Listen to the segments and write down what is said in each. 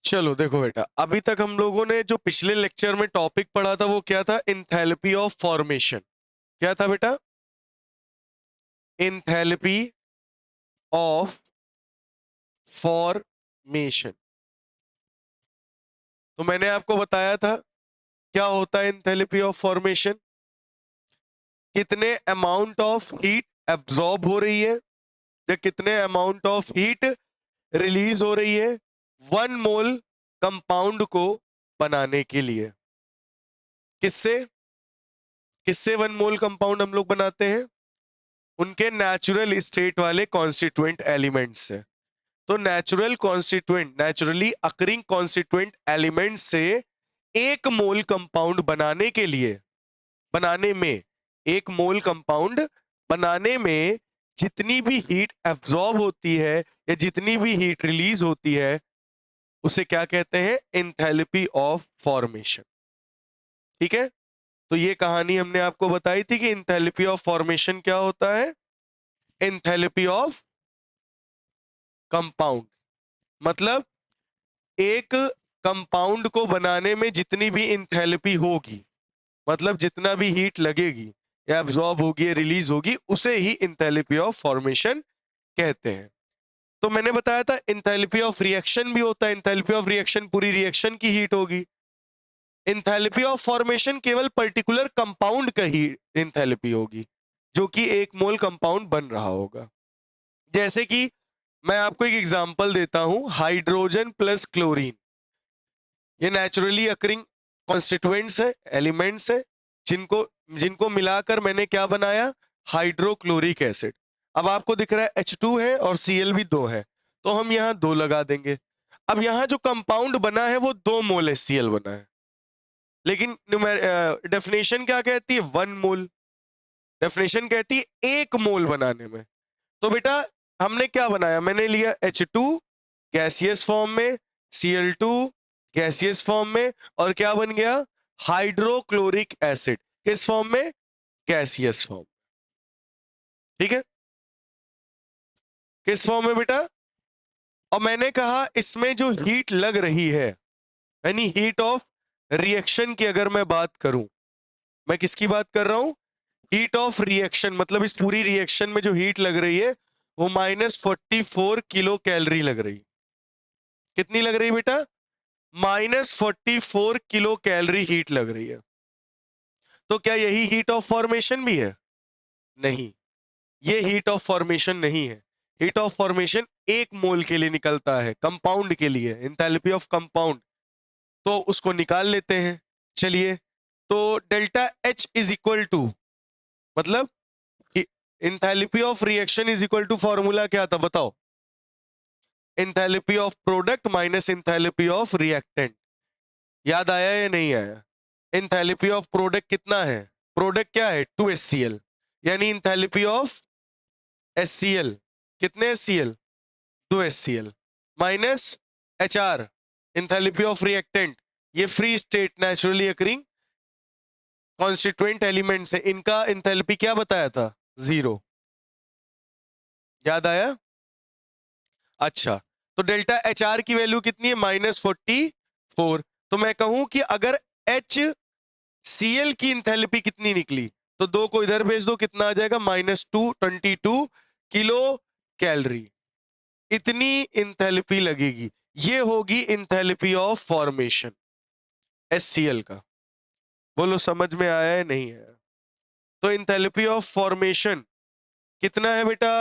चलो देखो बेटा, अभी तक हम लोगों ने जो पिछले लेक्चर में टॉपिक पढ़ा था वो क्या था? Enthalpy of formation. क्या था बेटा? Enthalpy of formation. तो मैंने आपको बताया था क्या होता है इंथैल्पी ऑफ फॉर्मेशन। कितने अमाउंट ऑफ हीट एब्जॉर्ब हो रही है या कितने अमाउंट ऑफ हीट रिलीज हो रही है 1 मोल कंपाउंड को बनाने के लिए। किससे किससे 1 मोल कंपाउंड हम लोग बनाते हैं? उनके नेचुरल स्टेट वाले कॉन्स्टिट्यूएंट एलिमेंट से। तो नेचुरली अकरिंग कॉन्स्टिट्यूएंट एलिमेंट से 1 मोल कंपाउंड बनाने में 1 मोल कंपाउंड बनाने में जितनी भी हीट एब्जॉर्ब होती है या जितनी भी हीट रिलीज होती है उसे क्या कहते हैं? Enthalpy of formation. ठीक है, तो ये कहानी हमने आपको बताई थी कि एंथैल्पी ऑफ फॉर्मेशन क्या होता है। एंथैल्पी ऑफ कंपाउंड मतलब एक कंपाउंड को बनाने में जितनी भी एंथैल्पी होगी, मतलब जितना भी हीट लगेगी या एब्जॉर्ब होगी या रिलीज होगी, उसे ही एंथैल्पी ऑफ फॉर्मेशन कहते हैं। तो मैंने बताया था एंथैल्पी ऑफ रिएक्शन भी होता है। एंथैल्पी ऑफ रिएक्शन पूरी रिएक्शन की हीट होगी। एंथैल्पी ऑफ फॉर्मेशन केवल पर्टिकुलर कंपाउंड का ही एंथैल्पी होगी, जो कि 1 मोल कंपाउंड बन रहा होगा। जैसे कि मैं आपको एक एग्जांपल देता हूं, हाइड्रोजन प्लस क्लोरीन। ये नेचुरली अकरिंग कॉन्स्टिट्यूएंट्स है, एलिमेंट्स है, जिनको जिनको मिलाकर मैंने क्या बनाया? Hydrochloric acid. अब आपको दिख रहा है H2 है और Cl भी 2 है, तो हम यहाँ 2 लगा देंगे। अब यहाँ जो कंपाउंड बना है वो 2 मोल HCl बना है, लेकिन डेफिनेशन क्या कहती है? 1 मोल। डेफिनेशन कहती है 1 मोल बनाने में। तो बेटा हमने क्या बनाया? मैंने लिया H2 गैसियस फॉर्म में, Cl2 गैसियस फॉर्म में, और क्या बन गया? Hydrochloric acid. किस फॉर्म में? Gaseous form. ठीक है, किस फॉर्म में बेटा? और मैंने कहा इसमें जो हीट लग रही है, यानी हीट ऑफ रिएक्शन की अगर मैं बात करूं, मैं किसकी बात कर रहा हूं? Heat of reaction. मतलब इस पूरी रिएक्शन में जो हीट लग रही है वो -44 किलो कैलोरी लग रही। कितनी लग रही बेटा? -44 किलो कैलोरी हीट लग रही है। तो क्या यही हीट ऑफ फॉर्मेशन भी है? नहीं, ये हीट ऑफ फॉर्मेशन नहीं है। हीट ऑफ फॉर्मेशन 1 मोल के लिए निकलता है, कंपाउंड के लिए, एंथैल्पी ऑफ कंपाउंड। तो उसको निकाल लेते हैं। चलिए, तो delta H is equal to, मतलब enthalpy of reaction is equal to, formula क्या था बताओ? Enthalpy of product minus enthalpy of reactant. याद आया या नहीं आया? एंथैल्पी ऑफ प्रोडक्ट कितना है? प्रोडक्ट क्या है? 2HCl। यानी एंथैल्पी ऑफ HCl कितने HCl? 2HCl minus HR enthalpy of reactant. ये free state naturally occurring constituent elements है, इनका एंथैल्पी क्या बताया था? 0। याद आया? अच्छा, तो डेल्टा HR की वैल्यू कितनी है? -44। तो मैं कहूं कि अगर HCl की एंथैल्पी कितनी निकली, तो 2 को इधर भेज दो, कितना आ जाएगा? -222 किलो कैलोरी। इतनी एंथैल्पी लगेगी। ये होगी एंथैल्पी ऑफ फॉर्मेशन HCl का। बोलो समझ में आया है नहीं आया? तो एंथैल्पी ऑफ फॉर्मेशन कितना है बेटा?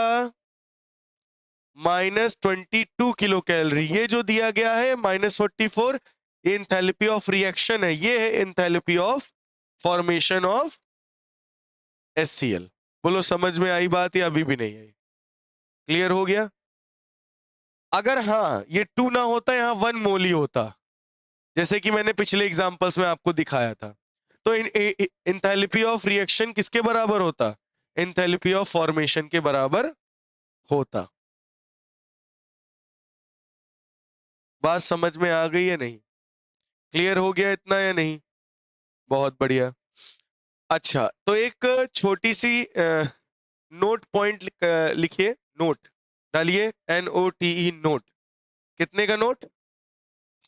-22 किलो कैलोरी। ये जो दिया गया है -44, ये एंथैल्पी ऑफ रिएक्शन है। ये है enthalpy of formation of HCl। बोलो समझ में आई बात या अभी भी नहीं आई? क्लियर हो गया? अगर हाँ ये 2 ना होता, यहां 1 मोल ही होता, जैसे कि मैंने पिछले एग्जांपल्स में आपको दिखाया था, तो एंथैल्पी ऑफ रिएक्शन किसके बराबर होता? एंथैल्पी ऑफ फॉर्मेशन के बराबर होता। बात समझ में आ गई है नहीं? क्लियर हो गया इतना या नहीं? बहुत बढ़िया। अच्छा, तो एक छोटी सी नोट पॉइंट लिखिए, नोट डालिए, NOTE नोट। कितने का नोट?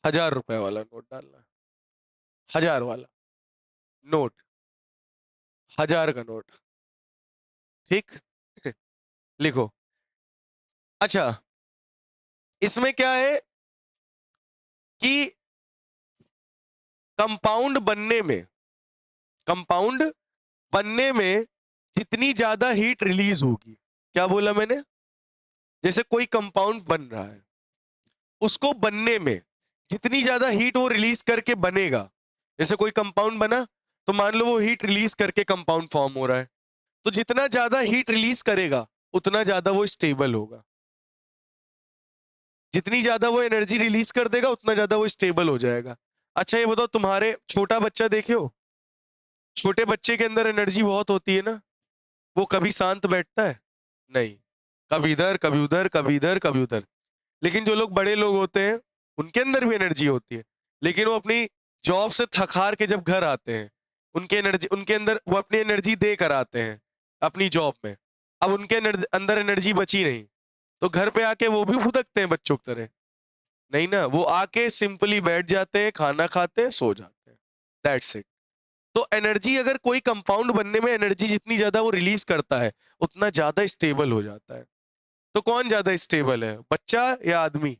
1000 रुपए वाला नोट डालना, 1000 वाला नोट, 1000 का नोट, ठीक। लिखो। अच्छा, इसमें क्या है कि कंपाउंड बनने में, कंपाउंड बनने में जितनी ज्यादा हीट रिलीज होगी, क्या बोला मैंने, जैसे कोई कंपाउंड बन रहा है, उसको बनने में जितनी ज्यादा हीट वो रिलीज करके बनेगा, जैसे कोई कंपाउंड बना तो मान लो वो हीट रिलीज करके कंपाउंड फॉर्म हो रहा है, तो जितना ज्यादा हीट रिलीज करेगा उतना ज्यादा वो स्टेबल होगा, जितनी ज्यादा वो एनर्जी रिलीज कर देगा उतना ज्यादा वो स्टेबल हो जाएगा। अच्छा ये बताओ, तुम्हारे छोटा बच्चा देखे हो, छोटे बच्चे के अंदर एनर्जी बहुत होती है ना, वो कभी शांत बैठता है नहीं, कभी इधर कभी उधर कभी इधर कभी उधर। लेकिन जो लोग बड़े लोग होते हैं उनके अंदर भी एनर्जी होती है, लेकिन वो अपनी जॉब से थक हार के जब घर आते हैं, उनके एनर्जी, उनके अंदर वो अपनी एनर्जी दे कर आते हैं अपनी जॉब में, अब उनके अंदर एनर्जी बची नहीं, तो घर पे आके वो भी भुदकते हैं बच्चों की तरह, नहीं ना, वो आके सिंपली बैठ जाते हैं, खाना खाते हैं, सो जाते हैं, दैट्स इट। तो एनर्जी, अगर कोई कंपाउंड बनने में एनर्जी जितनी ज्यादा वो रिलीज करता है उतना ज्यादा स्टेबल हो जाता है। तो कौन ज्यादा स्टेबल है, बच्चा या आदमी?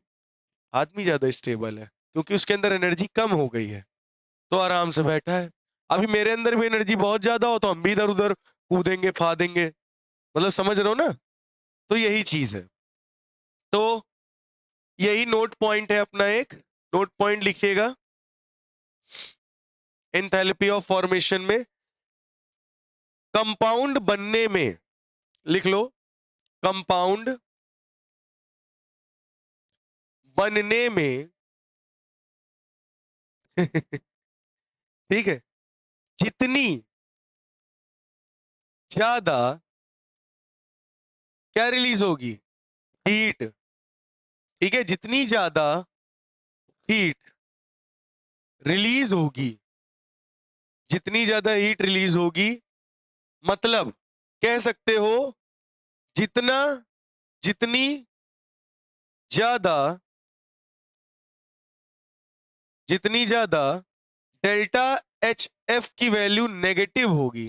आदमी ज्यादा स्टेबल है, क्योंकि उसके अंदर एनर्जी कम हो गई है, तो आराम से बैठा है। अभी मेरे अंदर भी एनर्जी बहुत ज्यादा हो तो हम भी इधर उधर कूदेंगे फादेंगे, मतलब समझ रहे हो ना। तो यही चीज है। तो यही नोट पॉइंट है अपना, एक नोट पॉइंट लिखिएगा एंथैल्पी ऑफ फॉर्मेशन में। कंपाउंड बनने में, लिख लो, कंपाउंड बनने में ठीक है, जितनी ज्यादा क्या रिलीज होगी, हीट, ठीक है, जितनी ज्यादा हीट रिलीज होगी, जितनी ज्यादा हीट रिलीज होगी, मतलब कह सकते हो जितना, जितनी ज्यादा, जितनी ज्यादा डेल्टा एच एफ की वैल्यू नेगेटिव होगी,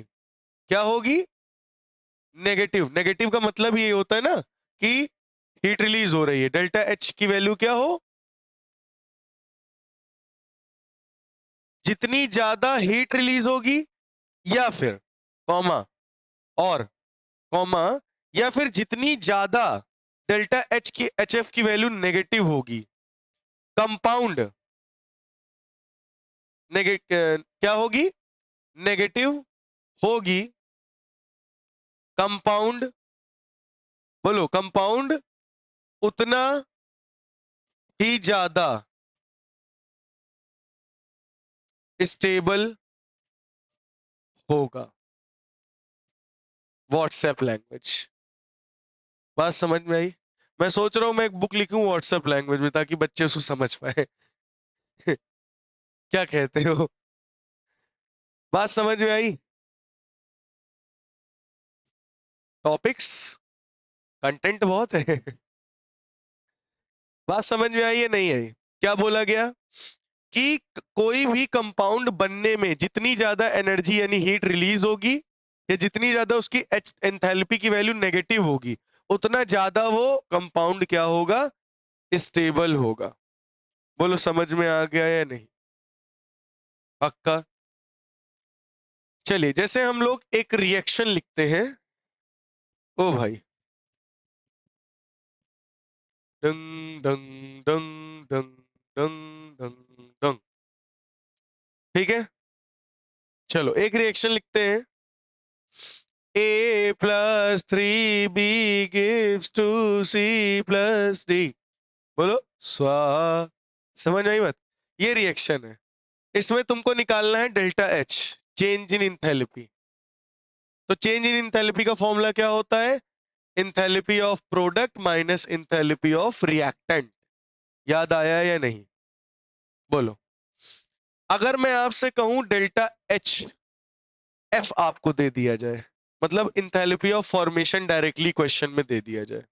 क्या होगी, नेगेटिव। नेगेटिव का मतलब ये होता है ना कि हीट रिलीज हो रही है, डेल्टा एच की वैल्यू क्या हो, जितनी ज्यादा हीट रिलीज होगी, या फिर कॉमा, और कॉमा, या फिर जितनी ज्यादा डेल्टा एच की एच एफ की वैल्यू नेगेटिव होगी, कंपाउंड क्या होगी, नेगेटिव होगी, कंपाउंड, बोलो कंपाउंड उतना ही ज्यादा स्टेबल होगा। व्हाट्सएप लैंग्वेज, बात समझ में आई? मैं सोच रहा हूं मैं एक बुक लिखूं व्हाट्सएप लैंग्वेज में, ताकि बच्चे उसको समझ पाए। क्या कहते हो, बात समझ में आई? टॉपिक्स, कंटेंट बहुत है। बात समझ में आई या नहीं आई? क्या बोला गया कि कोई भी कंपाउंड बनने में जितनी ज्यादा एनर्जी यानी हीट रिलीज होगी, या जितनी ज्यादा उसकी एंथैल्पी की वैल्यू नेगेटिव होगी, उतना ज्यादा वो कंपाउंड क्या होगा, स्टेबल होगा। बोलो समझ में आ गया या नहीं? पक्का? चलिए, जैसे हम लोग एक रिएक्शन लिखते हैं, ओ भाई, डंग डंग डंग डंग डंग डंग डंग, ठीक है, चलो एक रिएक्शन लिखते हैं, A plus 3B gives 2C plus D, बोलो स्वा। समझ आई बात? ये रिएक्शन है, इसमें तुमको निकालना है delta H, change in enthalpy. तो चेंज इन इंथैल्पी का फॉर्मूला क्या होता है, enthalpy of product minus enthalpy of reactant. याद आया या नहीं? बोलो। अगर मैं आपसे कहूं डेल्टा एच एफ आपको दे दिया जाए, मतलब enthalpy of formation directly question में दे दिया जाए,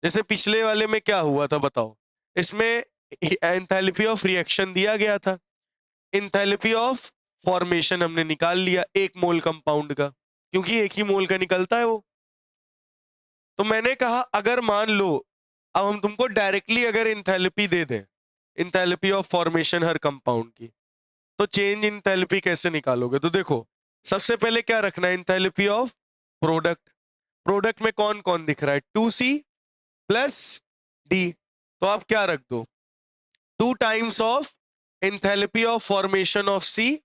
जैसे पिछले वाले में क्या हुआ था बताओ, इसमें एंथैल्पी ऑफ रिएक्शन दिया गया था, एंथैल्पी ऑफ फॉर्मेशन हमने निकाल लिया एक मोल कंपाउंड का, क्योंकि एक ही मोल का निकलता है वो। तो मैंने कहा अगर मान लो अब हम तुमको डायरेक्टली अगर एंथैल्पी दे दें, enthalpy of formation her compound की, तो चेंज इन एंथैल्पी कैसे निकालोगे? तो देखो सबसे पहले क्या रखना है, एंथैल्पी ऑफ प्रोडक्ट। प्रोडक्ट में कौन कौन दिख रहा है, 2C प्लस डी, तो आप क्या रख दो, 2 times of enthalpy of formation of C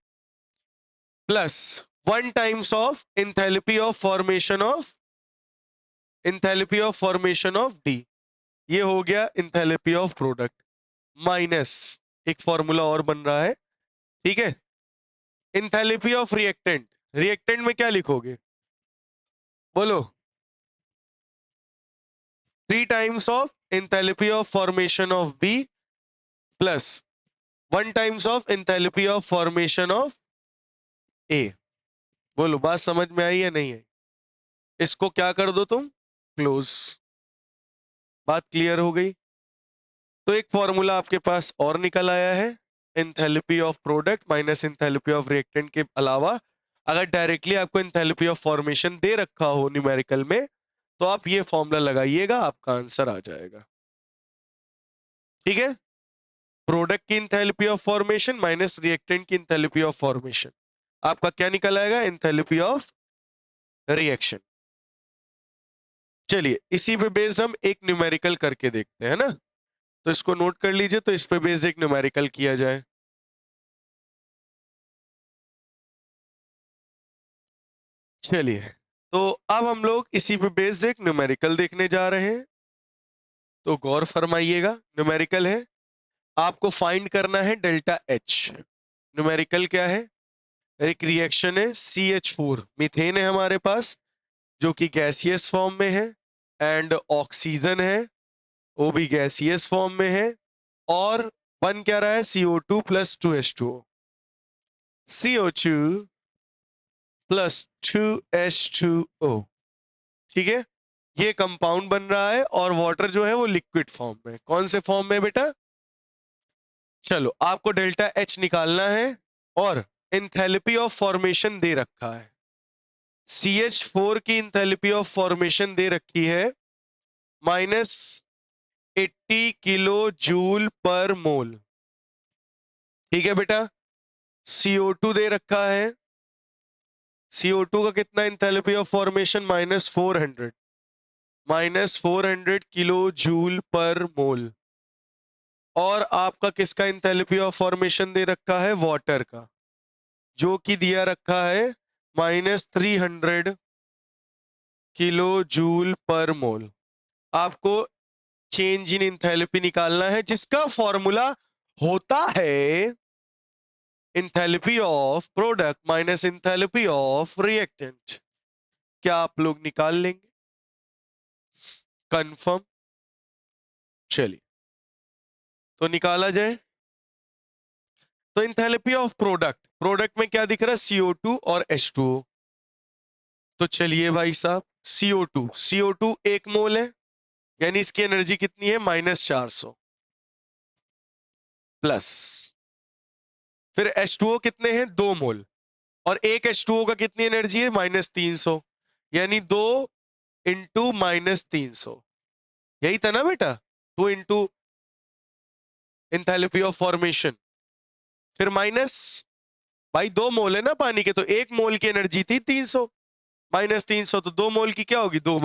plus 1 times of enthalpy of formation of D. ये हो गया एंथैल्पी ऑफ प्रोडक्ट, माइनस एक फॉर्मूला और बन रहा है, ठीक है, एंथैल्पी ऑफ रिएक्टेंट। रिएक्टेंट में क्या लिखोगे, बोलो, 3 times of enthalpy of formation of B plus 1 times of enthalpy of formation of A. बोलो बात समझ में आई या नहीं आई? इसको क्या कर दो तुम, क्लोज। बात क्लियर हो गई? तो एक फॉर्मूला आपके पास और निकल आया है, enthalpy of product minus enthalpy of reactant के अलावा अगर डायरेक्टली आपको एंथैल्पी ऑफ फॉर्मेशन दे रखा हो न्यूमेरिकल में, तो आप ये फॉर्मूला लगाइएगा, आपका आंसर आ जाएगा। ठीक है, प्रोडक्ट की enthalpy of formation minus reactant की एंथैल्पी ऑफ फॉर्मेशन, आपका क्या निकल आएगा, एंथैल्पी ऑफ रिएक्शन। चलिए इसी पे बेस्ड हम एक न्यूमेरिकल करके देखते हैं ना, तो इसको नोट कर लीजिए, तो इस पे बेस्ड एक न्यूमेरिकल किया जाए। चलिए तो अब हम लोग इसी पे बेस्ड एक न्यूमेरिकल देखने जा रहे हैं, तो गौर फरमाइएगा। न्यूमेरिकल है, आपको फाइंड करना है डेल्टा एच। न्यूमेरिकल क्या है, एक रिएक्शन है CH4 मीथेन है हमारे पास, जो कि गैसियस फॉर्म में है, एंड ऑक्सीजन है वो भी गैसियस फॉर्म में है, और बन क्या रहा है, CO2 plus 2H2O, CO2 plus 2H2O। ठीक है, ये कंपाउंड बन रहा है, और वाटर जो है वो लिक्विड फॉर्म में। कौन से फॉर्म में बेटा, चलो आपको डेल्टा एच निकालना है, और एंथैल्पी ऑफ फॉर्मेशन दे रखा है, CH4 की एंथैल्पी ऑफ फॉर्मेशन दे रखी है -80 किलो जूल पर मोल। ठीक है बेटा, CO2 दे रखा है, CO2 का कितना enthalpy of formation, -400 kilo joule per mole, और आपका किसका एंथैल्पी ऑफ फॉर्मेशन दे रखा है, वाटर का, जो कि दिया रखा है -300 किलो जूल पर मोल। आपको चेंज इन एंथैल्पी निकालना है, जिसका फॉर्मूला होता है enthalpy of product minus enthalpy of reactant. क्या आप लोग निकाल लेंगे, कंफर्म? चलिए तो निकाला जाए। तो एंथैल्पी ऑफ प्रोडक्ट में क्या दिख रहा है, CO2 और H2O। तो चलिए भाई साहब, CO2 एक मोल है, यानी इसकी एनर्जी कितनी है, -400, प्लस फिर H2O कितने हैं, 2 मोल, और एक H2O का कितनी एनर्जी है, -300, यानी 2 इंटू -300, यही था ना बेटा, 2 इंटू एंथैल्पी ऑफ फॉर्मेशन, फिर माइनस, भाई 2 मोल है ना पानी के, तो 1 मोल की एनर्जी थी 300, -300, तो 2 मोल की क्या होगी, 2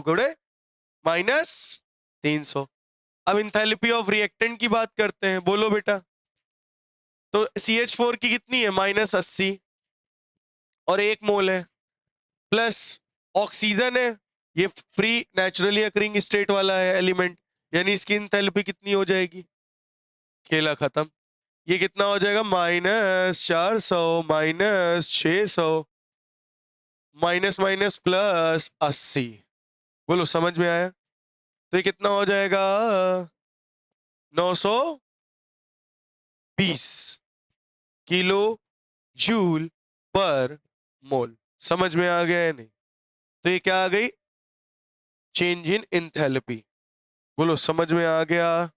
गुणे -300। अब एंथैल्पी ऑफ रिएक्टेंट की बात करते हैं, बोलो बेटा। तो CH4 की कितनी है, -80, और 1 मोल है, प्लस ऑक्सीजन है, ये फ्री नेचुरली अकरिंग स्टेट वाला है एलिमेंट, यानी इसकी एंथैल्पी कितनी हो जाएगी, खेला खत्म। ये कितना हो जाएगा, -400 -600 माइनस माइनस प्लस 80। बोलो समझ में आया? तो ये कितना हो जाएगा, 920 किलो जूल पर मोल। समझ में आ गया या नहीं? तो ये क्या आ गई, चेंज इन एंथैल्पी। बोलो समझ में आ गया?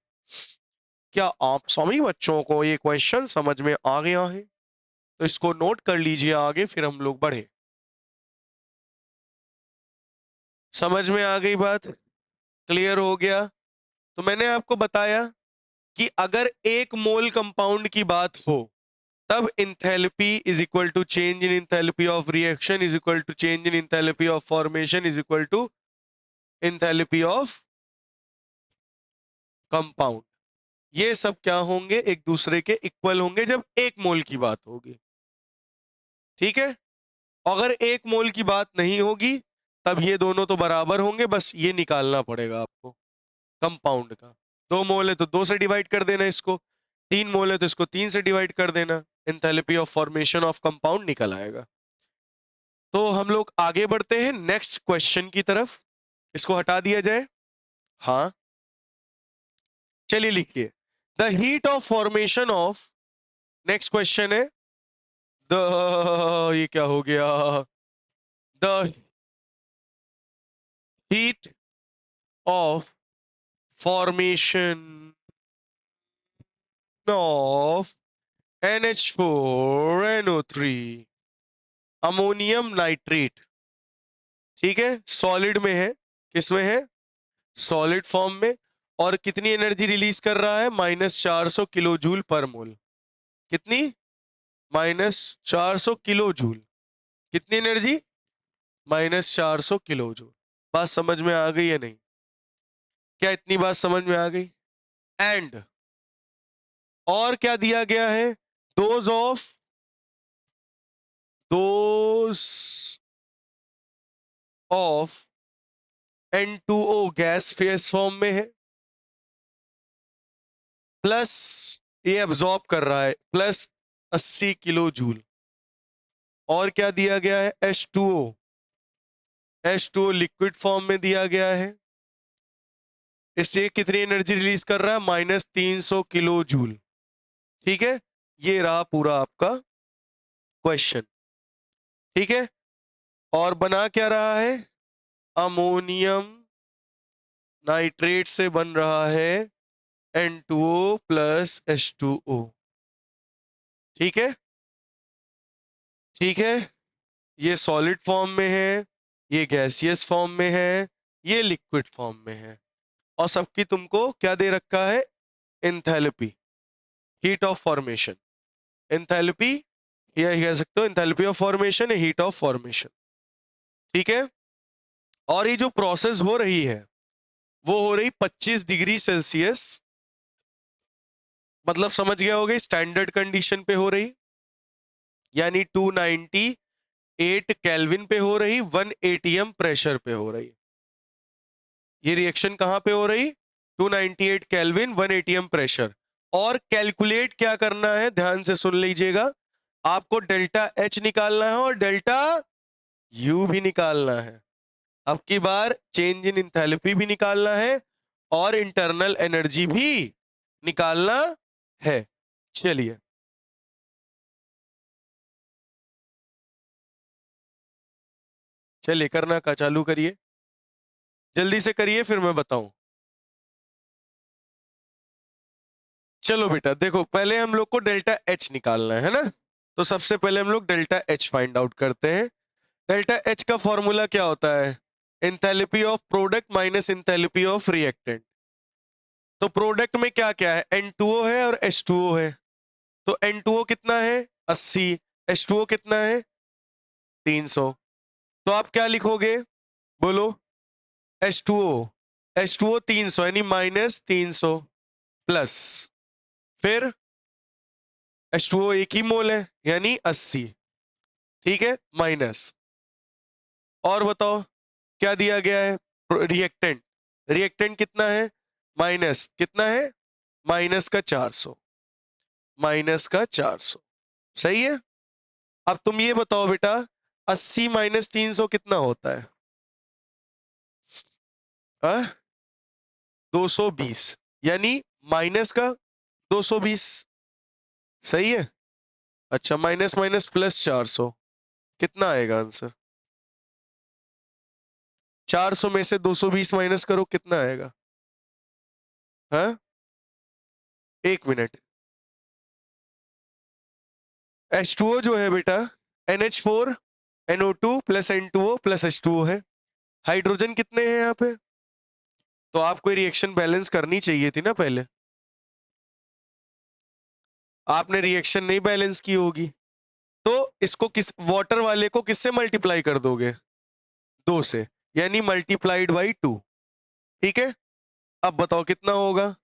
क्या आप सभी बच्चों को ये क्वेश्चन समझ में आ गया है? तो इसको नोट कर लीजिए आगे, फिर हम लोग बढ़े। समझ में आ गई बात? क्लियर हो गया? तो मैंने आपको बताया कि अगर एक मोल कंपाउंड की बात हो तब enthalpy is equal to change in enthalpy of reaction is equal to change in enthalpy of formation is equal to enthalpy of compound. ये सब क्या होंगे? एक दूसरे के इक्वल होंगे जब एक मोल की बात होगी। ठीक है? अगर एक मोल की बात नहीं होगी तब ये दोनों तो बराबर होंगे, बस ये निकालना पड़ेगा आपको कंपाउंड का। 2 मोल है तो 2 से डिवाइड कर देना इसको, 3 मोल है तो इसको 3 से डिवाइड कर देना, enthalpy of formation of compound निकल आएगा। तो हम लोग आगे बढ़ते हैं नेक्स्ट क्वेश्चन की तरफ। इसको हटा दिया जाए। हाँ, चलिए लिखिए। The heat of formation of, next question है द, ये क्या हो गया, the heat of formation of NH4NO3 ammonium nitrate. ठीक है, सॉलिड में है। किस में है? सॉलिड फॉर्म में। और कितनी एनर्जी रिलीज कर रहा है? -400 किलो जूल पर मोल। कितनी? -400 किलो जूल। कितनी एनर्जी? -400 kilo joule. बात समझ में आ गई या नहीं? क्या इतनी बात समझ में आ गई? एंड और क्या दिया गया है? Dose of, dose of N2O gas face form में है, प्लस ये एब्जॉर्ब कर रहा है प्लस 80 किलो जूल। और क्या दिया गया है? H2O, H2O लिक्विड फॉर्म में दिया गया है। इससे कितनी एनर्जी रिलीज कर रहा है? -300 किलो जूल। ठीक है, ये रहा पूरा आपका क्वेश्चन। ठीक है, और बना क्या रहा है? अमोनियम नाइट्रेट से बन रहा है N2O प्लस H2O। ठीक है, ठीक है, ये सॉलिड फॉर्म में है, ये गैसियस फॉर्म में है, ये लिक्विड फॉर्म में है। और सबकी तुमको क्या दे रखा है? Enthalpy, heat of formation. Enthalpy या कह सकते हो एंथैल्पी ऑफ फॉर्मेशन है हीट ऑफ फॉर्मेशन। ठीक है, और ये जो प्रोसेस हो रही है वो हो रही 25 डिग्री सेल्सियस, मतलब समझ गया होगा, स्टैंडर्ड कंडीशन पे हो रही, यानी 298 केल्विन पे हो रही, 1 atm प्रेशर पे हो रही। ये रिएक्शन कहां पे हो रही? 298 केल्विन, 1 atm प्रेशर। और कैलकुलेट क्या करना है? ध्यान से सुन लीजिएगा, आपको डेल्टा H निकालना है और डेल्टा U भी निकालना है। अब की बार चेंज इन इंथैल्पी भी निकालना है और इंटरनल एनर्जी भी निकालना है। चलिए, चलिए करना का चालू करिए, जल्दी से करिए फिर मैं बताऊं। चलो बेटा देखो, पहले हम लोग को डेल्टा H निकालना है ना, तो सबसे पहले हम लोग डेल्टा H फाइंड आउट करते हैं। डेल्टा H का फॉर्मूला क्या होता है? Enthalpy of product minus enthalpy of reactant. तो प्रोडक्ट में क्या क्या है? N2O है और H2O है। तो N2O कितना है? 80। H2O कितना है? 300। तो आप क्या लिखोगे? बोलो। H2O, H2O 300 यानी -300 प्लस, फिर H2O एक ही मोल है यानी 80। ठीक है, माइनस। और बताओ क्या दिया गया है? रिएक्टेंट, रिएक्टेंट कितना है? माइनस कितना है? -400, -400। सही है। अब तुम ये बताओ बेटा, 80 -300 कितना होता है? 220, यानी माइनस का 220। सही है। अच्छा, माइनस माइनस प्लस 400, कितना आएगा आंसर? 400 में से 220 माइनस करो, कितना आएगा? हाँ, एक मिनट, H2O जो है बेटा NH4 NO2 plus N2O plus H2O है। हाइड्रोजन कितने हैं यहाँ पे? तो आपको रिएक्शन बैलेंस करनी चाहिए थी ना पहले, आपने रिएक्शन नहीं बैलेंस की होगी, तो इसको किस वाटर वाले को किससे मल्टीप्लाई कर दोगे? 2 से, यानी मल्टीप्लाइड बाई 2। ठीक है, अब बताओ कितना होगा?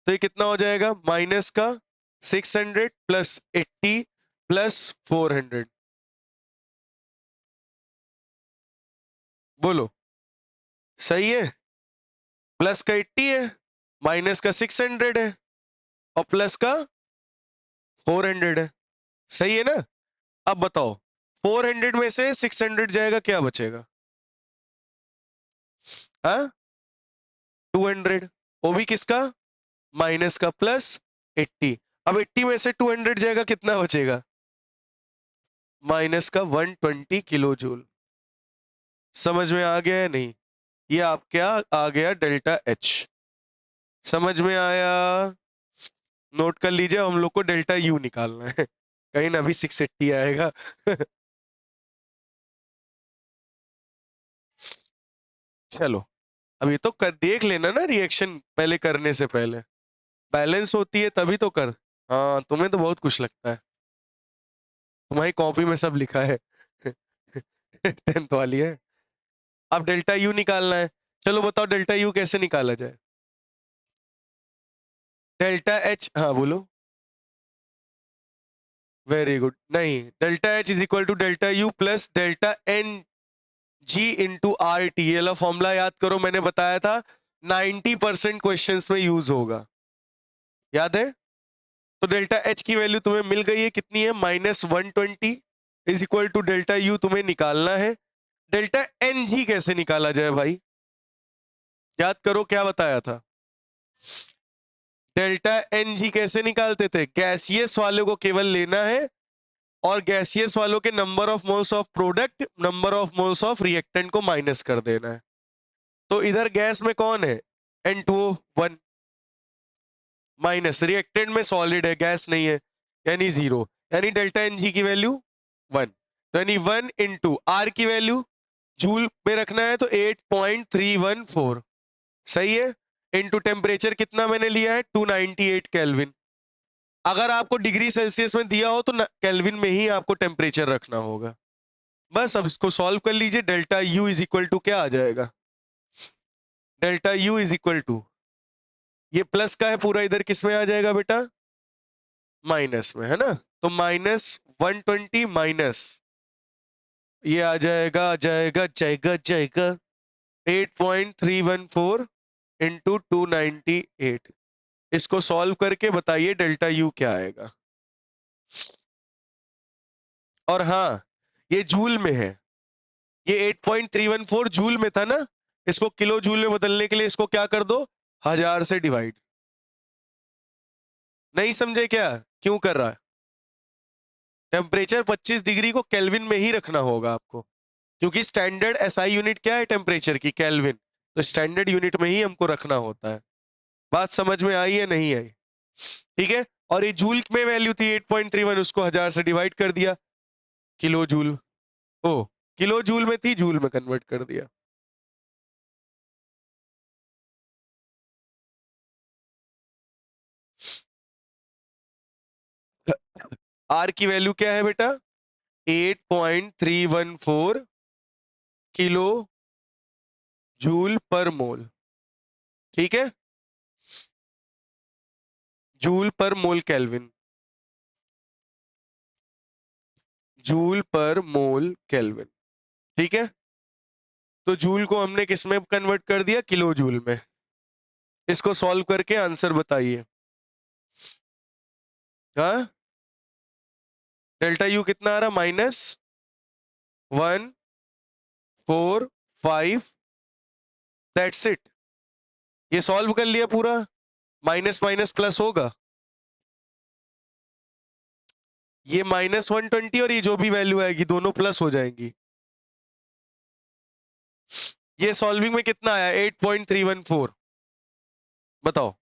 तो ये कितना हो जाएगा? माइनस का 600 प्लस 80 प्लस 400, बोलो सही है? प्लस का 80 है, माइनस का 600 है और प्लस का 400 है, सही है ना? अब बताओ 400 में से 600 जाएगा, क्या बचेगा? हाँ 200, वो भी किसका? माइनस का प्लस 80। अब 80 में से 200 जाएगा, कितना बचेगा? माइनस का 120 किलो जूल। समझ में आ गया है नहीं? ये आप क्या आ गया? Delta H. समझ में आया? नोट कर लीजिए, हम लोग को डेल्टा यू निकालना है, कहीं ना भी 680 आएगा। चलो, अब ये तो कर देख लेना ना रिएक्शन पहले करने से पहले, बैलेंस होती है तभी तो कर। हाँ तुम्हें तो बहुत कुछ लगता है, तुम्हारी कॉपी में सब लिखा है। 10th वाली है। अब डेल्टा यू निकालना है, चलो बताओ डेल्टा यू कैसे निकाला जाए? डेल्टा एच, हाँ बोलो। वेरी गुड, नहीं, delta H is equal to delta U plus delta N G into R T. ये लो फॉर्मूला याद करो, मैंने बताया था 90% क्वेश्चंस में यूज होगा, याद है? तो डेल्टा एच की वैल्यू तुम्हें मिल गई है, कितनी है? -120 is equal to delta U तुम्हें निकालना है। डेल्टा एन जी कैसे निकाला जाए भाई? याद करो क्या बताया था? डेल्टा एन जी कैसे निकालते थे? गैसियस वालों को केवल लेना है और गैसियस वालों के number of moles of product, number of moles of reactant को माइनस कर देना है। तो इधर गैस में कौन है? N2O 1, माइनस रिएक्टेंट में सॉलिड है, गैस नहीं है, यानी 0, यानी डेल्टा एन जी की वैल्यू 1। तो यानी 1 इंटू आर की वैल्यू जूल में रखना है तो 8.314, सही है? इंटू टेम्परेचर कितना मैंने लिया है? 298 केल्विन। अगर आपको डिग्री सेल्सियस में दिया हो तो केल्विन में ही आपको टेम्परेचर रखना होगा। बस अब इसको सॉल्व कर लीजिए, delta U is equal to क्या आ जाएगा? Delta U is equal to, ये प्लस का है पूरा, इधर किस में आ जाएगा बेटा? माइनस में, है ना? तो -120 माइनस ये आ जाएगा, जाएगा जाएगा जाएगा 8.314 इंटू 298। इसको सॉल्व करके बताइए डेल्टा यू क्या आएगा। और हाँ, ये जूल में है, ये 8.314 जूल में था ना, इसको किलो जूल में बदलने के लिए इसको क्या कर दो? 1000 से डिवाइड। नहीं समझे क्या? क्यों कर रहा है? टेम्परेचर 25 डिग्री को केल्विन में ही रखना होगा आपको, क्योंकि स्टैंडर्ड एसआई यूनिट क्या है टेम्परेचर की? केल्विन। तो स्टैंडर्ड यूनिट में ही हमको रखना होता है। बात समझ में आई है नहीं आई? ठीक है, और ये जूल में वैल्यू थी 8.31, उसको 1000 से डिवाइड कर दिया, किलो जूल, ओ किलो जूल में थी, जूल में कन्वर्ट कर दिया। आर की वैल्यू क्या है बेटा? 8.314 किलो जूल पर मोल, ठीक है? जूल पर मोल केल्विन, जूल पर मोल केल्विन, ठीक है? तो जूल को हमने किस में कन्वर्ट कर दिया? किलो जूल में। इसको सॉल्व करके आंसर बताइए। हाँ, डेल्टा यू कितना आ रहा? -145, दैट्स इट। ये सॉल्व कर लिया पूरा, माइनस माइनस प्लस होगा, ये -120 और ये जो भी वैल्यू आएगी दोनों प्लस हो जाएंगी। ये सॉल्विंग में कितना आया? 8.314, बताओ।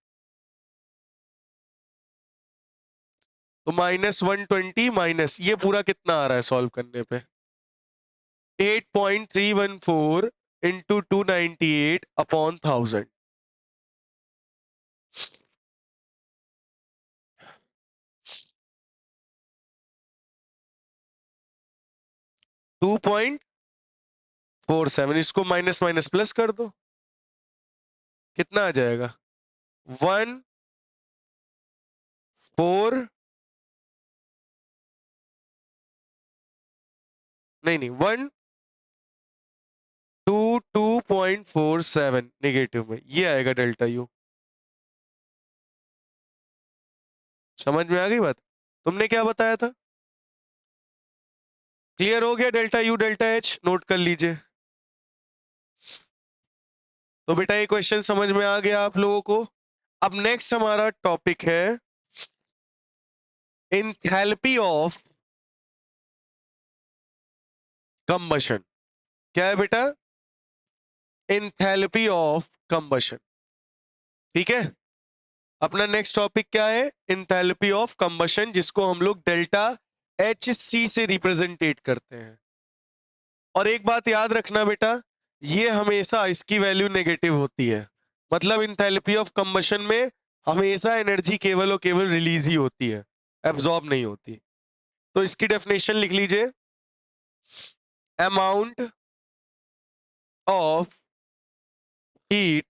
तो -120 माइनस ये पूरा कितना आ रहा है सॉल्व करने पे? 8.314 इंटू 298 अपॉन 1000। 2.47, इसको माइनस माइनस प्लस कर दो, कितना आ जाएगा? 1 4 नहीं 122.47 नेगेटिव में, ये आएगा डेल्टा यू। समझ में आ गई बात? तुमने क्या बताया था? क्लियर हो गया? Delta U delta H note कर लीजिए। तो बेटा ये क्वेश्चन समझ में आ गया आप लोगों को। अब नेक्स्ट हमारा टॉपिक है एंथैल्पी ऑफ कंबशन। क्या है बेटा? Enthalpy of combustion. ठीक है, अपना नेक्स्ट टॉपिक क्या है? एंथैल्पी ऑफ कंबशन, जिसको हम लोग डेल्टा एच सी से रिप्रेजेंटेट करते हैं। और एक बात याद रखना बेटा, ये हमेशा इसकी वैल्यू नेगेटिव होती है। मतलब एंथैल्पी ऑफ कंबशन में हमेशा एनर्जी केवल और केवल रिलीज ही होती है, एब्जॉर्ब नहीं होती। तो इसकी डेफिनेशन लिख लीजिए, amount of heat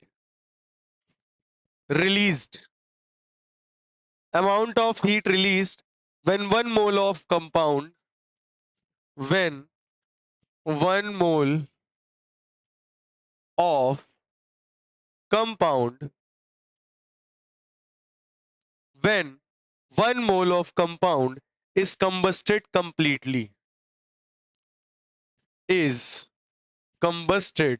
released, amount of heat released when 1 mole of compound, when 1 mole of compound, when 1 mole of compound is combusted completely, is combusted,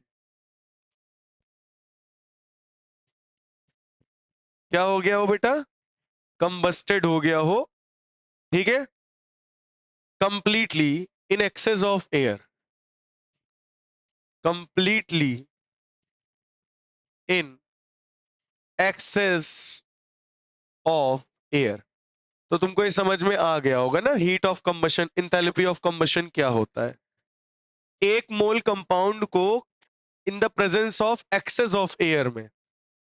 क्या हो गया हो बेटा? combusted हो गया हो, ठीक है, completely in excess of air, completely in excess of air। तो तुमको ये समझ में आ गया होगा ना, heat of combustion, enthalpy of combustion क्या होता है? एक मोल कंपाउंड को in the presence of excess of air में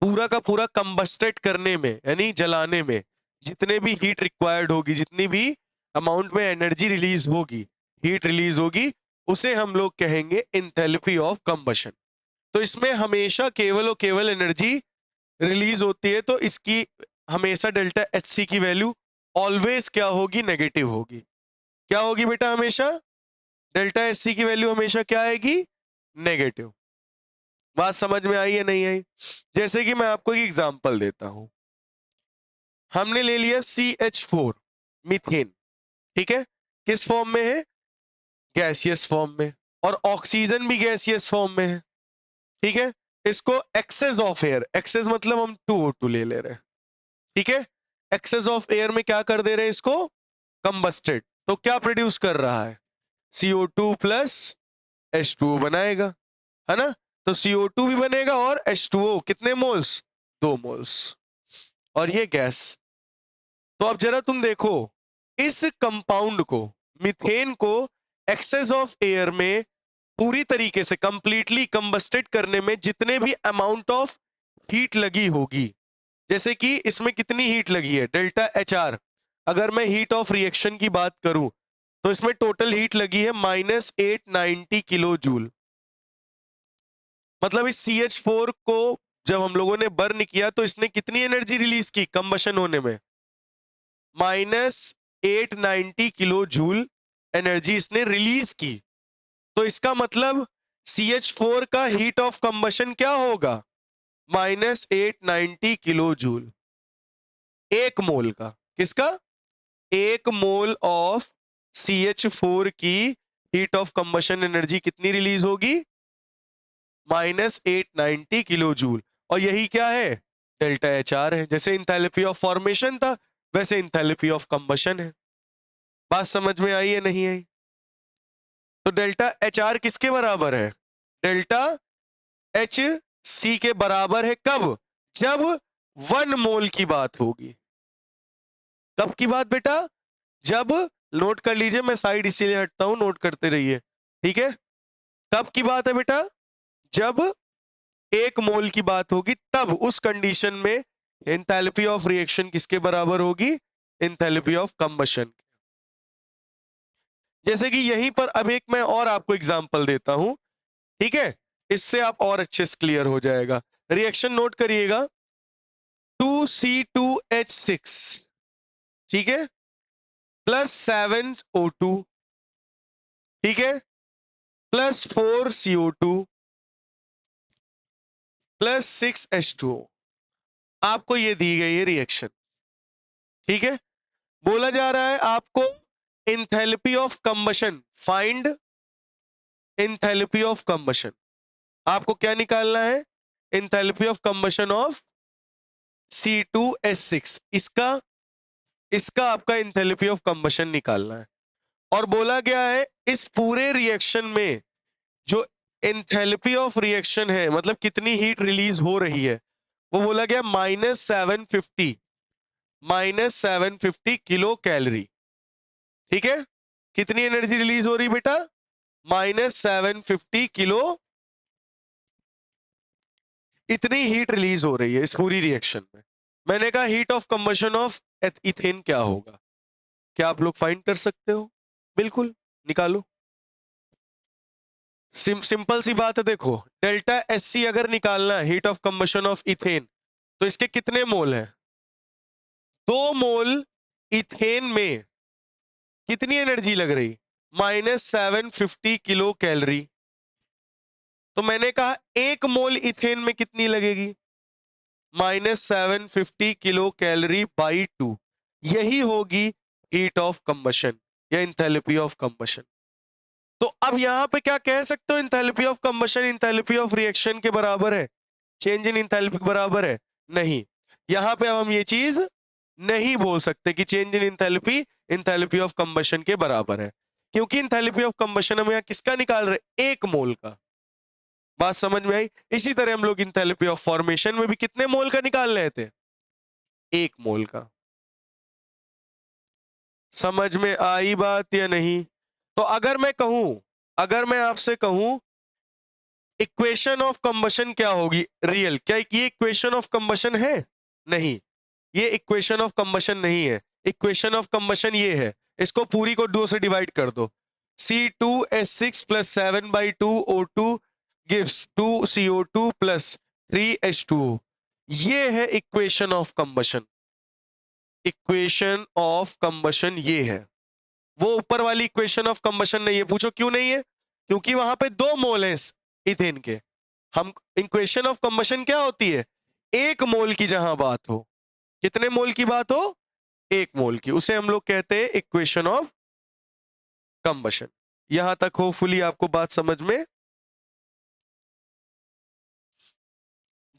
पूरा का पूरा कंबस्टेड करने में, यानी जलाने में जितने भी हीट रिक्वायर्ड होगी, जितनी भी अमाउंट में एनर्जी रिलीज होगी, हीट रिलीज होगी, उसे हम लोग कहेंगे एंथैल्पी ऑफ कंबशन। तो इसमें हमेशा केवल और केवल एनर्जी रिलीज होती है, तो इसकी हमेशा डेल्टा एच सी की वैल्यू ऑलवेज क्या होगी? नेगेटिव होगी। क्या होगी बेटा? हमेशा डेल्टा एच सी की वैल्यू हमेशा क्या आएगी? नेगेटिव। बात समझ में आई या नहीं आई? जैसे कि मैं आपको एक एग्जांपल देता हूं, हमने ले लिया CH4 मीथेन, ठीक है, किस फॉर्म में है? गैसियस फॉर्म में, और ऑक्सीजन भी गैसियस फॉर्म में है, ठीक है। इसको एक्सेस ऑफ एयर, एक्सेस मतलब हम 2O2 ले ले रहे हैं, ठीक है, एक्सेस ऑफ एयर में क्या कर दे रहे हैं? इसको कंबस्टेड। तो क्या प्रोड्यूस कर रहा है? CO2 प्लस H2O बनाएगा, है ना। तो CO2 भी बनेगा और H2O कितने मोल्स? 2 मोल्स, और ये गैस। तो अब जरा तुम देखो, इस कंपाउंड को, मीथेन को एक्सेस ऑफ एयर में पूरी तरीके से कंप्लीटली कंबस्टेड करने में जितने भी अमाउंट ऑफ हीट लगी होगी, जैसे कि इसमें कितनी हीट लगी है? Delta H R. अगर मैं हीट ऑफ रिएक्शन की बात करूं तो इसमें टोटल हीट लगी है -890 किलो जूल। मतलब इस CH4 को जब हम लोगों ने बर्न किया तो इसने कितनी एनर्जी रिलीज की कंबशन होने में? -890 किलो जूल एनर्जी इसने रिलीज की। तो इसका मतलब CH4 का हीट ऑफ कंबशन क्या होगा? -890 किलो जूल। एक मोल का, किसका? एक मोल ऑफ CH4 की हीट ऑफ कंबशन एनर्जी कितनी रिलीज होगी? -890 किलो जूल। और यही क्या है? डेल्टा एच आर है। जैसे इंथैल्पी ऑफ फॉर्मेशन था, वैसे इंथैल्पी ऑफ कंबशन है। बात समझ में आई या नहीं आई? तो डेल्टा एच आर किसके बराबर है? डेल्टा एच सी के बराबर है। कब? जब 1 मोल की बात होगी। कब की बात बेटा? जब, नोट कर लीजिए, मैं साइड इसीलिए हटता हूं, नोट करते रहिए, ठीक है। कब की बात है बेटा? जब 1 मोल की बात होगी, तब उस कंडीशन में एंथैल्पी ऑफ रिएक्शन किसके बराबर होगी? Enthalpy of combustion. जैसे कि यहीं पर अब एक मैं और आपको एग्जांपल देता हूं, ठीक है, इससे आप और अच्छे से क्लियर हो जाएगा। रिएक्शन नोट करिएगा, 2C2H6, ठीक है, प्लस 7O2, ठीक है, प्लस 4CO2 प्लस 6H2O। आपको ये दी गई है रिएक्शन, ठीक है। बोला जा रहा है आपको enthalpy of combustion, find enthalpy of combustion. आपको क्या निकालना है? Enthalpy of combustion of C2H6, इसका इसका आपका एंथैल्पी ऑफ कंबशन निकालना है। और बोला गया है इस पूरे रिएक्शन में जो एंथैल्पी ऑफ रिएक्शन है, मतलब कितनी हीट रिलीज हो रही है, वो बोला गया -750 किलो कैलोरी, ठीक है। कितनी एनर्जी रिलीज हो रही बेटा? -750 किलो, इतनी हीट रिलीज हो रही है इस पूरी रिएक्शन में। मैंने कहा heat of combustion of ethane क्या होगा? क्या आप लोग फाइंड कर सकते हो? बिल्कुल, निकालो। सिंपल सी बात है, देखो, डेल्टा एससी अगर निकालना है heat of combustion of ethane, तो इसके कितने मोल हैं? 2 मोल इथेन में कितनी एनर्जी लग रही? -750 किलो कैलोरी। तो मैंने कहा 1 मोल इथेन में कितनी लगेगी? -750 किलो कैलोरी बाई 2। यही होगी हीट ऑफ कंबशन या इंथैल्पी ऑफ कंबशन। तो अब यहां पे क्या कह सकते हो? Enthalpy of combustion enthalpy of reaction के बराबर है, चेंज इन इंथैल्पी के बराबर है? नहीं। यहां पे अब हम ये चीज नहीं बोल सकते कि change in enthalpy enthalpy of combustion के बराबर है, क्योंकि इंथैल्पी ऑफ कंबशन हम यहां किसका निकाल रहे? 1 मोल का। बात समझ में आई? इसी तरह हम लोग इंथैल्पी ऑफ फॉर्मेशन में भी कितने मोल का निकाल रहे थे? 1 मोल का। समझ में आई बात या नहीं? तो अगर मैं आपसे कहूं इक्वेशन ऑफ कंबशन क्या होगी रियल, क्या ये इक्वेशन ऑफ कंबशन है? नहीं, ये इक्वेशन ऑफ कंबशन नहीं है। इक्वेशन ऑफ कंबशन ये है, इसको पूरी को 2 से डिवाइड कर दो। C2H6 plus 7/2O2 gives 2CO2 plus 3H2O। ये है equation of combustion. Equation of combustion ये है, वो ऊपर वाली इक्वेशन ऑफ कंबशन नहीं है। पूछो क्यों नहीं है? क्योंकि वहां पे 2 मोल हैं इथेन के। हम, इक्वेशन ऑफ कंबशन क्या होती है? 1 मोल की जहां बात हो, कितने मोल की बात हो? 1 मोल की, उसे हम लोग कहते हैं इक्वेशन ऑफ कंबशन। यहां तक होपफुली आपको बात समझ में,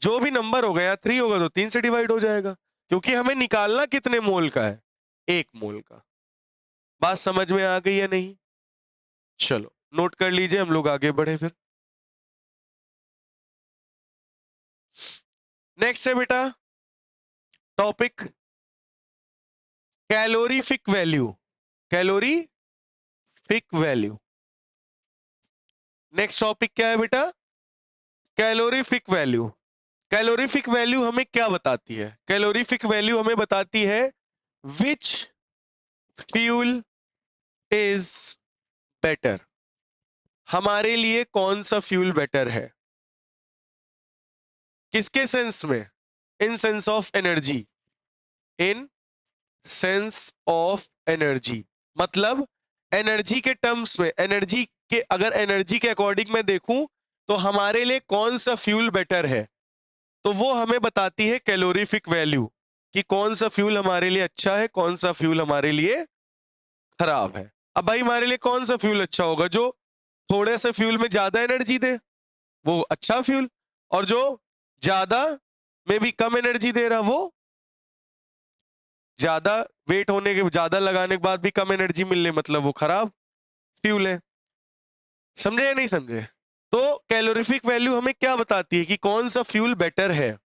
जो भी नंबर होगा या 3 होगा तो 3 से डिवाइड हो जाएगा, क्योंकि हमें निकालना कितने मोल का है? 1 मोल का। बात समझ में आ गई या नहीं? चलो नोट कर लीजिए, हम लोग आगे बढ़े फिर। नेक्स्ट है बेटा topic calorific value. Calorific value. Next topic क्या है बेटा? Calorific value. कैलोरीफिक वैल्यू हमें क्या बताती है? कैलोरीफिक वैल्यू हमें बताती है विच फ्यूल इज बेटर। हमारे लिए कौन सा फ्यूल बेटर है? किसके सेंस में? In sense of energy. In sense of energy मतलब एनर्जी के टर्म्स में, एनर्जी के, अगर एनर्जी के अकॉर्डिंग मैं देखूं तो हमारे लिए कौन सा फ्यूल बेटर है, तो वो हमें बताती है कैलोरीफिक वैल्यू, कि कौन सा फ्यूल हमारे लिए अच्छा है, कौन सा फ्यूल हमारे लिए खराब है। अब भाई हमारे लिए कौन सा फ्यूल अच्छा होगा? जो थोड़े से फ्यूल में ज्यादा एनर्जी दे, वो अच्छा फ्यूल। और जो ज्यादा में भी कम एनर्जी दे रहा, वो ज्यादा वेट होने के, ज्यादा लगाने के बाद भी कम एनर्जी मिलने, मतलब वो खराब फ्यूल है। समझे या नहीं समझे? तो कैलोरीफिक वैल्यू हमें क्या बताती है कि कौन सा फ्यूल बेटर है।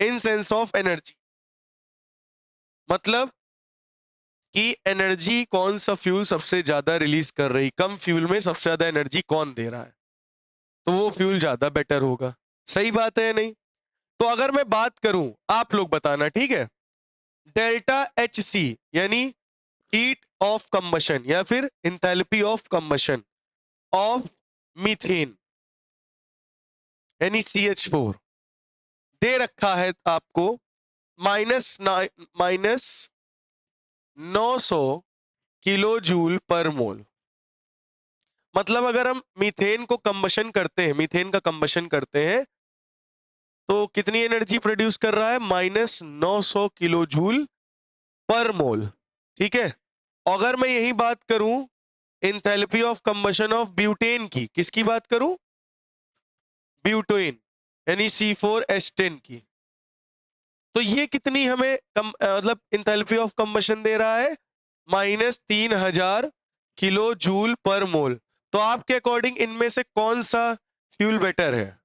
इन सेंस ऑफ एनर्जी, मतलब कि एनर्जी कौन सा फ्यूल सबसे ज्यादा रिलीज कर रही, कम फ्यूल में सबसे ज्यादा एनर्जी कौन दे रहा है, तो वो फ्यूल ज्यादा बेटर होगा। सही बात है या नहीं? तो अगर मैं बात करूं, आप लोग बताना, ठीक है, डेल्टा एच सी यानी हीट ऑफ कंबशन या फिर enthalpy of combustion of methane यानी CH4 दे रखा है आपको माइनस 900 किलो जूल पर मोल। मतलब अगर हम मीथेन को कंबशन करते हैं, मीथेन का कंबशन करते हैं, तो कितनी एनर्जी प्रोड्यूस कर रहा है? -900 किलो जूल पर मोल। ठीक है, अगर मैं यही बात करूं enthalpy of combustion of butane की, किसकी बात करूं? ब्यूटेन यानी C4H10 की, तो ये कितनी हमें मतलब इंथैल्पी ऑफ कंबशन दे रहा है? -3000 किलो जूल पर मोल। तो आपके अकॉर्डिंग इनमें से कौन सा फ्यूल बेटर है?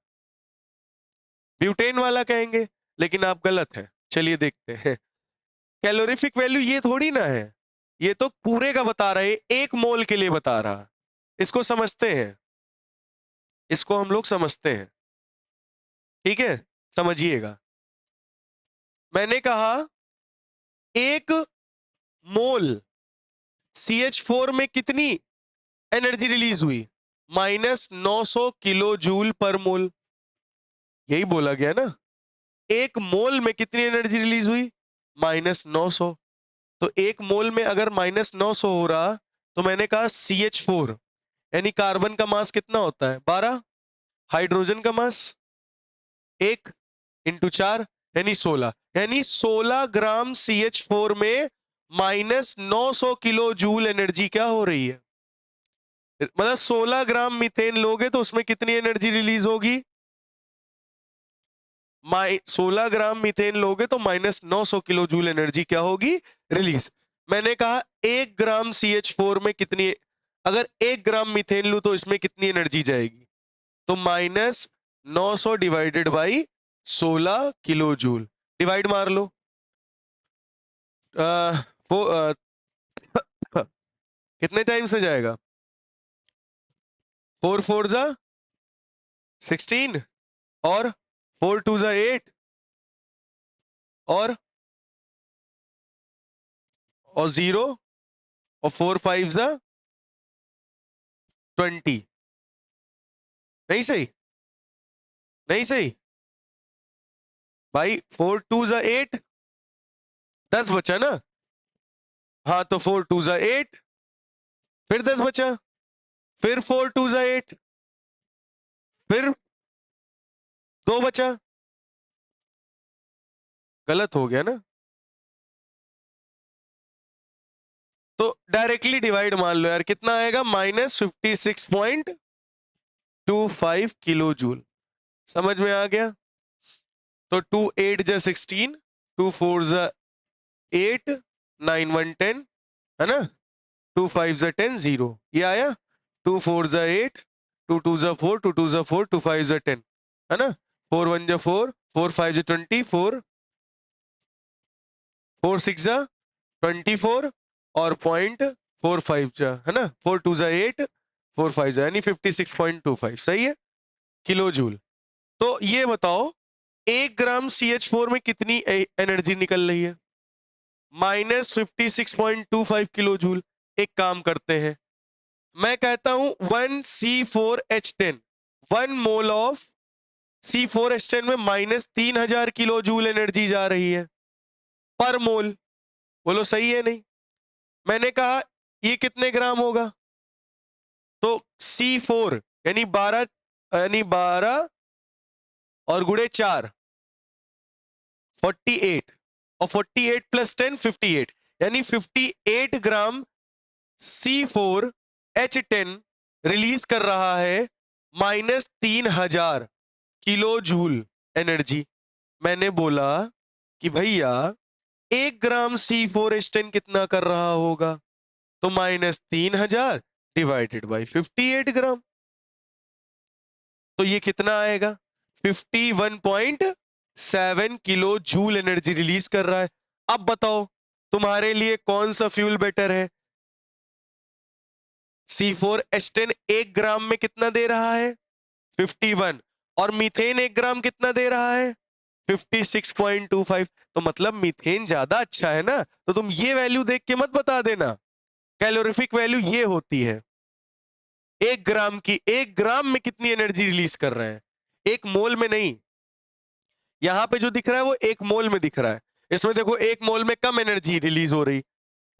ब्यूटेन वाला कहेंगे, लेकिन आप गलत है। चलिए देखते हैं। कैलोरीफिक वैल्यू ये थोड़ी ना है, ये तो पूरे का बता रहा है, एक मोल के लिए बता रहा। इसको समझते हैं, इसको हम लोग समझते हैं, ठीक है, समझिएगा। मैंने कहा एक मोल CH4 में कितनी एनर्जी रिलीज हुई? -900 किलो जूल पर मोल। यही बोला गया ना, एक मोल में कितनी एनर्जी रिलीज हुई? -900। तो एक मोल में अगर -900 हो रहा, तो मैंने कहा CH4 यानी कार्बन का मास कितना होता है? 12। हाइड्रोजन का मास 1 × 4 यानी 16, यानी 16 ग्राम CH4 में -900 किलो जूल एनर्जी क्या हो रही है? मतलब 16 ग्राम मीथेन लोगे तो उसमें कितनी एनर्जी रिलीज होगी? 16 ग्राम मीथेन लोगे तो -900 किलो जूल एनर्जी क्या होगी? रिलीज। मैंने कहा 1 ग्राम CH4 में कितनी, अगर 1 ग्राम मीथेन लू तो इसमें कितनी एनर्जी जाएगी? तो -900 divided by 16 kilo joule, divide मार लो। वो कितने टाइम से जाएगा? 4 4 जा 16 और 4 2 जा 8 और 0 और 4 5 जा 20। नहीं सही? नहीं सही भाई, 4 2 जा 8, 10 बचा ना? हाँ, तो 4 2 जा 8, फिर 10 बचा, फिर 4 2 जा 8, फिर 2 बचा। गलत हो गया ना? तो डायरेक्टली डिवाइड मान लो यार, कितना आएगा? -56.25 किलो जूल। समझ में आ गया? तो 2 8 जा 16, 2 4 जा 8, 9 1 10, है ना? 2 5 जा 10, 0, ये आया। 2 4 जा 8, 2 2 जा 4, 2 2 जा 4, 2 5 जा 10, है ना? 4 1 जा 4, 4 5 जा 20, 4 4 6 जा 24 और 0.45 जा, है ना? 4 2 जा 8, 4 5 जा, यानी 56.25। सही है, किलो जूल। तो ये बताओ 1 ग्राम CH4 में कितनी एनर्जी निकल रही है? -56.25 किलो जूल। एक काम करते हैं, मैं कहता हूं 1 C4H10, 1 मोल ऑफ C4H10 में -3000 किलो जूल एनर्जी जा रही है पर मोल। बोलो सही है नहीं? मैंने कहा ये कितने ग्राम होगा? तो C4 यानी 12 और गुणे 4, 48, और 48 + 10 58, यानी 58 ग्राम C4H10 रिलीज कर रहा है -3000 किलो जूल एनर्जी। मैंने बोला कि भैया 1 ग्राम C4H10 कितना कर रहा होगा? तो -3000 डिवाइडेड बाई 58 ग्राम, तो ये कितना आएगा? 51.5 7 किलो जूल एनर्जी रिलीज कर रहा है। अब बताओ तुम्हारे लिए कौन सा फ्यूल बेटर है? C4H10 1 ग्राम में कितना दे रहा है? 51। और मीथेन 1 ग्राम कितना दे रहा है? 56.25। तो मतलब मीथेन ज्यादा अच्छा है ना। तो तुम ये वैल्यू देख के मत बता देना। कैलोरीफिक वैल्यू ये होती है 1 ग्राम की। 1 ग्राम में कितनी एनर्जी रिलीज कर रहे हैं, 1 मोल में नहीं। यहां पे जो दिख रहा है वो 1 मोल में दिख रहा है। इसमें देखो 1 मोल में कम एनर्जी रिलीज हो रही,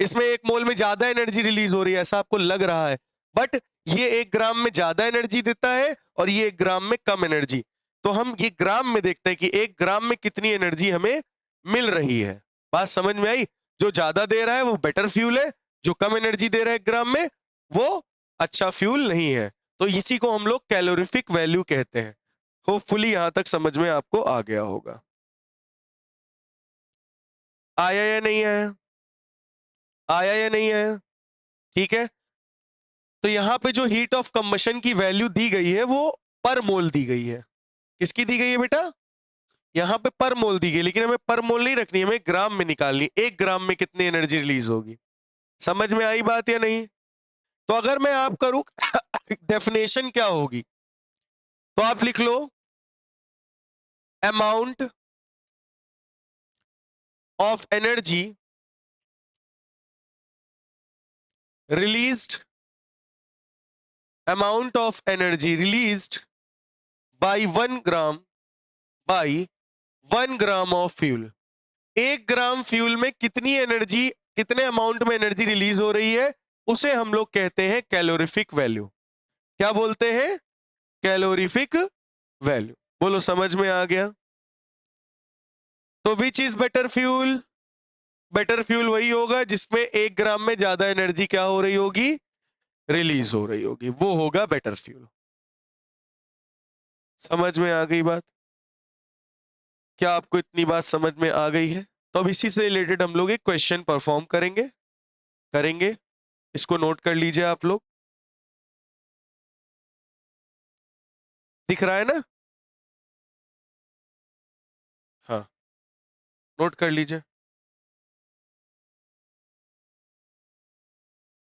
इसमें 1 मोल में ज्यादा एनर्जी रिलीज हो रही है, ऐसा आपको लग रहा है। बट ये 1 ग्राम में ज्यादा एनर्जी देता है और ये 1 ग्राम में कम एनर्जी। तो हम ये ग्राम में देखते हैं कि 1 ग्राम में कितनी एनर्जी हमें मिल रही है। बात समझ में आई? जो ज्यादा दे रहा है वो बेटर फ्यूल है, जो कम एनर्जी दे रहा है 1 ग्राम में वो अच्छा फ्यूल नहीं है। तो इसी को हम लोग कैलोरीफिक वैल्यू कहते हैं। होपफुली यहां तक समझ में आपको आ गया होगा। आया या नहीं आया? आया या नहीं आया? ठीक है। तो यहां पे जो हीट ऑफ कंबशन की वैल्यू दी गई है वो पर मोल दी गई है। किसकी दी गई है बेटा? यहां पे पर मोल दी गई, लेकिन हमें पर मोल नहीं रखनी, हमें ग्राम में निकालनी। 1 ग्राम में कितनी एनर्जी रिलीज होगी। समझ में आई बात या नहीं? तो अगर मैं आप करूं डेफिनेशन क्या होगी, तो आप लिख लो amount of energy released, amount of energy released by 1 gram bye 1 gram of fuel. 1 gram fuel में कितनी एनर्जी, कितने अमाउंट में एनर्जी रिलीज हो रही है, उसे हम लोग कहते हैं कैलोरीफिक वैल्यू। क्या बोलते हैं? Calorific value. बोलो समझ में आ गया? तो which is better fuel? Better fuel वही होगा जिसमें 1 ग्राम में ज्यादा एनर्जी क्या हो रही होगी, रिलीज हो रही होगी, वो होगा बेटर फ्यूल। समझ में आ गई बात? क्या आपको इतनी बात समझ में आ गई है? तो अब इसी से रिलेटेड हम लोग एक क्वेश्चन परफॉर्म करेंगे करेंगे इसको नोट कर लीजिए आप लोग। दिख रहा है ना? हाँ, नोट कर लीजिए।